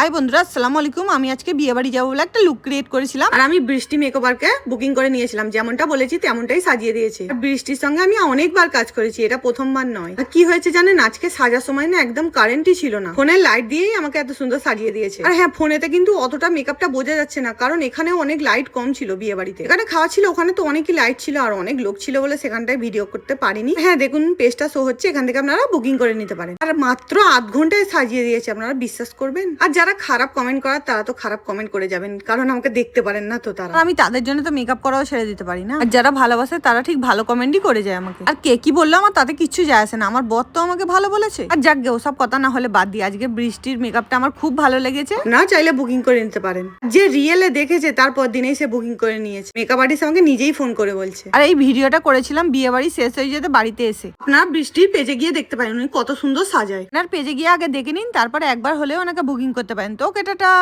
High বন্ধুরা, আসসালামু আলাইকুম। আমি আজকে বিয়ে বাড়ি যাবো বলে একটা লুক ক্রিয়েট করেছিলাম, আর আমি বৃষ্টি মেকওভারকে বুকিং করে নিয়েছিলাম। যেমনটা বলেছি তেমনটাই সাজিয়ে দিয়েছে। আর বৃষ্টির সঙ্গে আমি অনেকবার কাজ করেছি, এটা প্রথমবার নয়। আর কি হয়েছে জানেন, আজকে সাজার সময় না একদম কারেন্টই ছিল না। ফোনের লাইট দিয়েই আমাকে এত সুন্দর সাজিয়ে দিয়েছে। আর হ্যাঁ, ফোনেতে কিন্তু অতটা মেকআপটা বোঝা যাচ্ছে না, কারণ এখানে অনেক লাইট কম ছিল বিয়ে বাড়িতে। এখানে খাওয়া ছিল, ওখানে তো অনেকই লাইট ছিল আর অনেক লোক ছিল বলে সেখানটায় ভিডিও করতে পারিনি। হ্যাঁ দেখুন, পেজটা শো হচ্ছে, এখান থেকে আপনারা বুকিং করে নিতে পারেন। আর মাত্র আধ ঘন্টায় সাজিয়ে দিয়েছে, আপনারা বিশ্বাস করবেন? আর যারা খারাপ কমেন্ট করার তারা তো খারাপ কমেন্ট করে যাবেন, কারণ আমাকে দেখতে পারেন না তো তারা। আমি তাদের জন্য তো মেকআপ করাও ছেড়ে দিতে পারি না। আর যারা ভালোবাসে তারা ঠিক ভালো কমেন্টই করে যায় আমাকে। আর কে কি বললো আমার তাতে কিচ্ছু যায় আসে না, আমার বর তো আমাকে ভালো বলেছে। আর যাক গে, ওসব কথা না হলে বাদ দিয়ে আজকে বৃষ্টির মেকআপটা আমার খুব ভালো লেগেছে। না চাইলে বুকিং করে নিতে পারেন। যে রিয়েলে দেখেছে তারপর দিনেই সে বুকিং করে নিয়েছে। মেকআপ আর্টিস্ট আমাকে নিজেই ফোন করে বলছে। আর এই ভিডিওটা করেছিলাম বিয়ে বাড়ি শেষ হয়ে যেতে বাড়িতে এসে। আপনার বৃষ্টির পেজে গিয়ে দেখতে পারেন উনি কত সুন্দর সাজায়। আপনার পেজে গিয়ে আগে দেখে নিন, তারপরে একবার হলেও ওনাকে বুকিং করতে পারেন। তো টাটা।